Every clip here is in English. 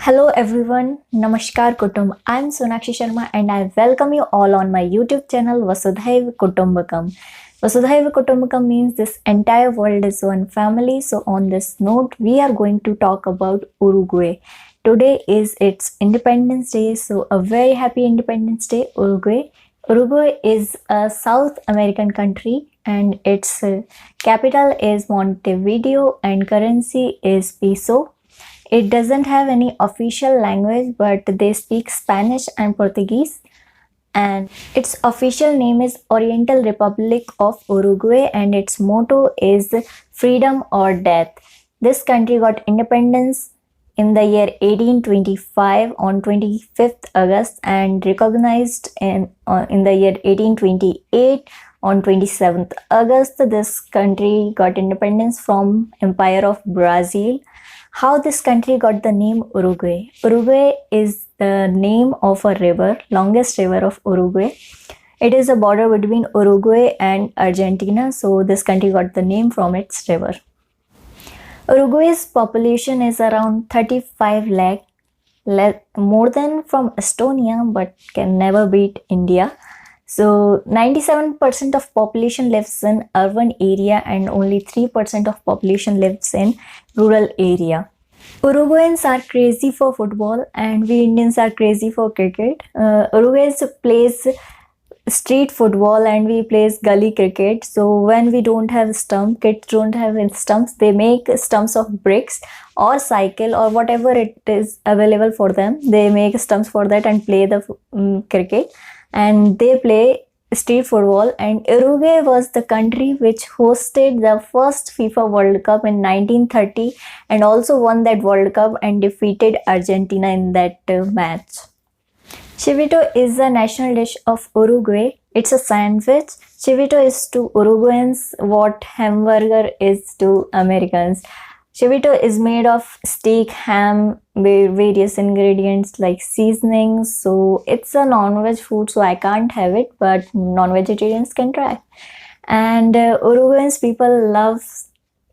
Hello everyone, Namaskar Kutum. I'm Sonakshi Sharma and I welcome you all on my YouTube channel Vasudhaiva Kutumbakam. Vasudhaiva Kutumbakam means this entire world is one family. So on this note, we are going to talk about Uruguay. Today is its Independence Day, so a very happy Independence Day, Uruguay. Uruguay is a South American country and its capital is Montevideo and currency is peso. It doesn't have any official language, but they speak Spanish and Portuguese. And its official name is Oriental Republic of Uruguay, and its motto is freedom or death. This country got independence in the year 1825 on 25th August and recognized in the year 1828 on 27th August. This country got independence from Empire of Brazil. How this country got the name Uruguay? Uruguay is the name of a river, longest river of Uruguay. It is a border between Uruguay and Argentina, so this country got the name from its river. Uruguay's population is around 35 lakh, more than from Estonia, but can never beat India. So 97% of population lives in urban area and only 3% of population lives in rural area. Uruguayans are crazy for football and we Indians are crazy for cricket. Uruguayans plays street football and we plays gully cricket. So when we don't have stump, kids don't have stumps, they make stumps of bricks or cycle or whatever it is available for them. They make stumps for that and play the cricket. And they play street football, and Uruguay was the country which hosted the first FIFA World Cup in 1930 and also won that World Cup and defeated Argentina in that match. Chivito is the national dish of Uruguay. It's a sandwich. Chivito is to Uruguayans what hamburger is to Americans. Chivito is made of steak, ham, various ingredients like seasonings. So it's a non-veg food, so I can't have it, but non-vegetarians can try. And Uruguayans people love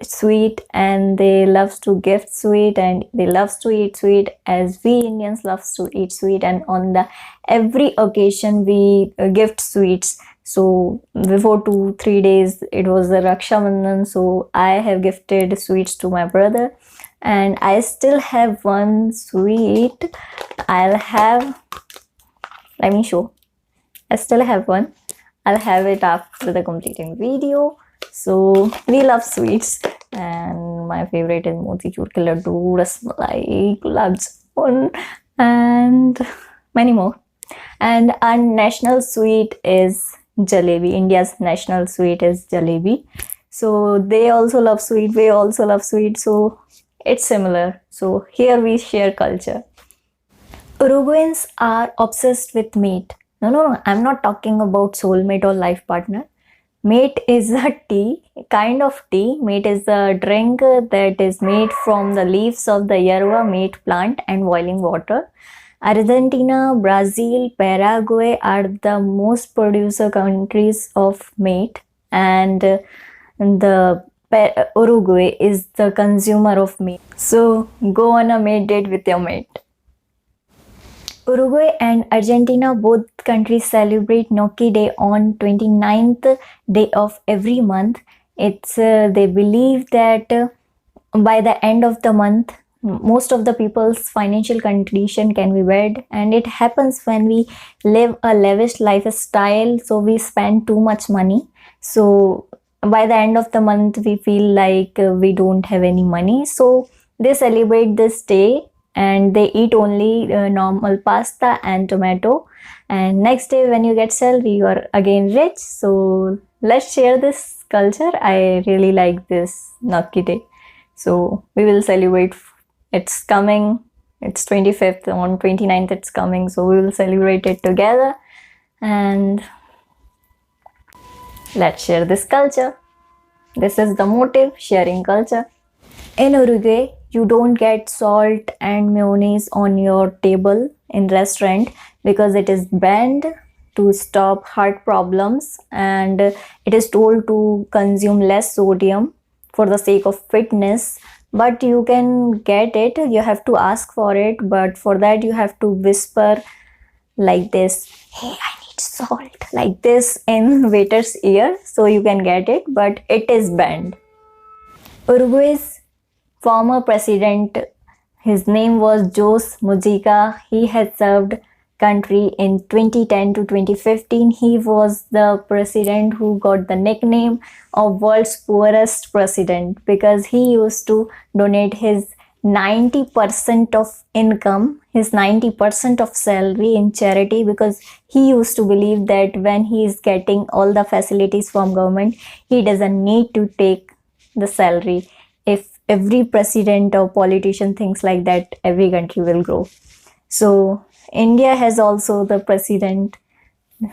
sweet and they love to gift sweet and they love to eat sweet as we Indians love to eat sweet, and on the every occasion we gift sweets. So before 2-3 days it was the Raksha Bandhan, so I have gifted sweets to my brother and I still have one sweet. Let me show. I still have one. I'll have it after the completing video. So we love sweets and my favorite is motichur ke laddu, rasmalai, gulab jamun and many more. And our national sweet is jalebi. India's national sweet is jalebi. So they also love sweet, we also love sweet, so it's similar. So here we share culture. Uruguayans are obsessed with mate. No, I'm not talking about soulmate or life partner. Mate is a tea, kind of tea. Mate is a drink that is made from the leaves of the yerba mate plant and boiling water. Argentina, Brazil, Paraguay are the most producer countries of mate, and Uruguay is the consumer of mate. So go on a mate date with your mate. Uruguay and Argentina, both countries celebrate Gnocchi Day on 29th day of every month. It's they believe that by the end of the month, most of the people's financial condition can be bad, and it happens when we live a lavish lifestyle, so we spend too much money. So by the end of the month we feel like we don't have any money, so they celebrate this day and they eat only normal pasta and tomato, and next day when you get salary you are again rich. So let's share this culture. I really like this Gnocchi Day, so we will celebrate. It's coming, it's 25th, on 29th it's coming, so we will celebrate it together and let's share this culture. This is the motive, sharing culture. In Uruguay, you don't get salt and mayonnaise on your table in restaurant because it is banned to stop heart problems, and it is told to consume less sodium for the sake of fitness. but you can get it. You have to ask for it, but for that you have to whisper like this, "Hey, I need salt," like this in waiter's ear, so you can get it, but it is banned. Uruguay's former president, his name was Jose Mujica. He had served country in 2010 to 2015. He was the president who got the nickname of world's poorest president because he used to donate his 90% of income, his 90% of salary in charity, because he used to believe that when he is getting all the facilities from government, he doesn't need to take the salary. If every president or politician thinks like that, every country will grow. So India has also the president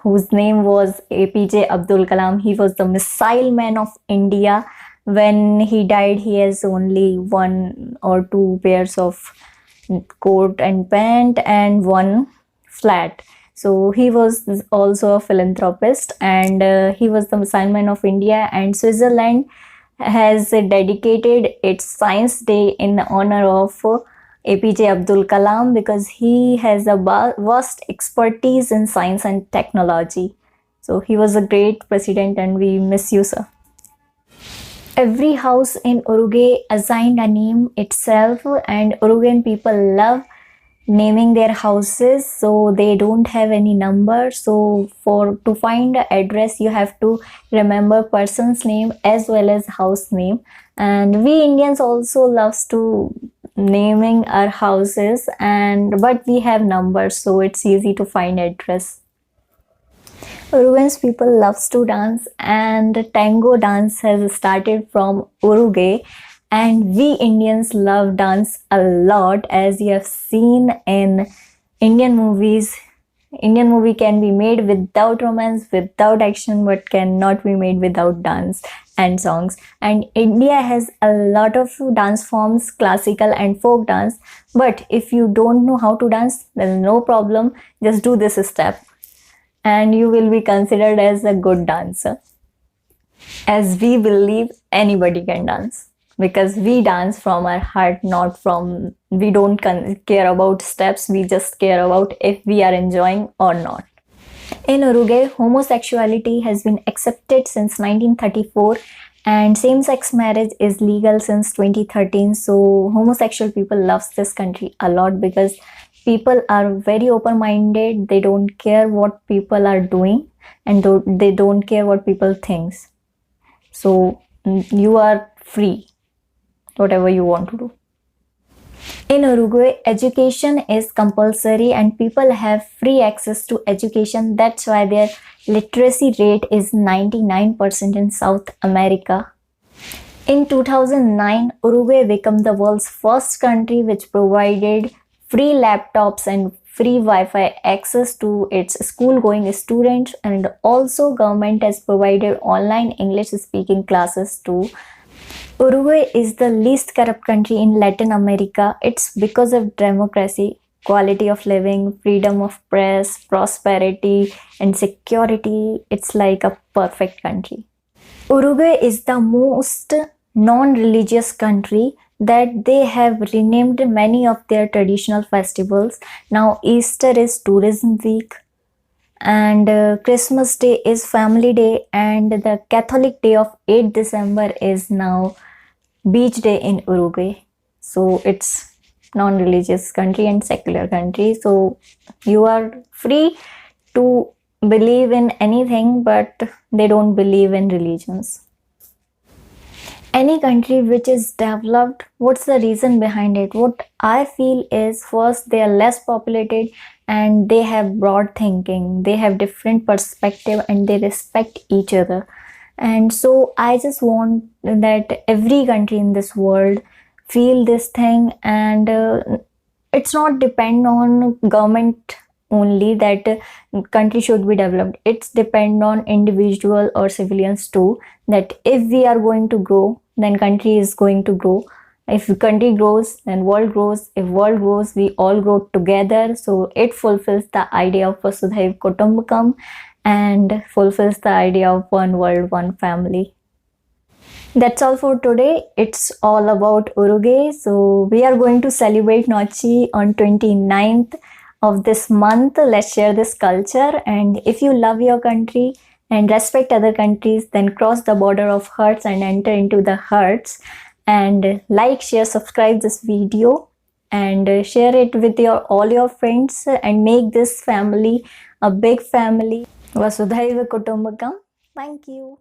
whose name was APJ Abdul Kalam. He was the missile man of India. When he died, he has only 1 or 2 pairs of coat and pant and one flat. So he was also a philanthropist, and he was the missile man of India. And Switzerland has dedicated its Science Day in honor of APJ Abdul Kalam because he has a vast expertise in science and technology. So he was a great president and we miss you, sir. Every house in Uruguay assigned a name itself, and Uruguayan people love naming their houses, so they don't have any number. So for to find the address, you have to remember person's name as well as house name. And we Indians also loves to naming our houses, and but we have numbers, so it's easy to find address. Uruguayan people loves to dance, and tango dance has started from Uruguay, and we Indians love dance a lot. As you have seen in Indian movies, Indian movie can be made without romance, without action, but cannot be made without dance and songs. And India has a lot of dance forms, classical and folk dance. But if you don't know how to dance, there's no problem. Just do this step and you will be considered as a good dancer. As we believe anybody can dance, because we dance from our heart, not from, we don't care about steps, we just care about if we are enjoying or not. In Uruguay, homosexuality has been accepted since 1934 and same-sex marriage is legal since 2013. So homosexual people loves this country a lot because people are very open-minded. They don't care what people are doing and they don't care what people think. So you are free, whatever you want to do. In Uruguay, education is compulsory and people have free access to education. That's why their literacy rate is 99% in South America. In 2009, Uruguay became the world's first country which provided free laptops and free Wi-Fi access to its school-going students, and also government has provided online English speaking classes too. Uruguay is the least corrupt country in Latin America. It's because of democracy, quality of living, freedom of press, prosperity, and security. It's like a perfect country. Uruguay is the most non-religious country that they have renamed many of their traditional festivals. Now Easter is tourism week, and Christmas Day is family day, and the Catholic Day of 8th December is now beach day in Uruguay. So it's non-religious country and secular country, so you are free to believe in anything, but they don't believe in religions. Any country which is developed, what's the reason behind it? What I feel is, first, they are less populated and they have broad thinking, they have different perspective and they respect each other. And so I just want that every country in this world feel this thing, and it's not depend on government only that country should be developed. It's depend on individual or civilians too, that if we are going to grow, then country is going to grow. If country grows, then world grows. If world grows, we all grow together. So it fulfills the idea of Vasudhaiva Kutumbakam and fulfills the idea of one world, one family. That's all for today. It's all about Uruguay. So we are going to celebrate Nochi on 29th of this month. Let's share this culture. And if you love your country and respect other countries, then cross the border of hearts and enter into the hearts. And like, share, subscribe this video and share it with your all your friends and make this family a big family. Vasudhaiva Kutumbakam. Thank you.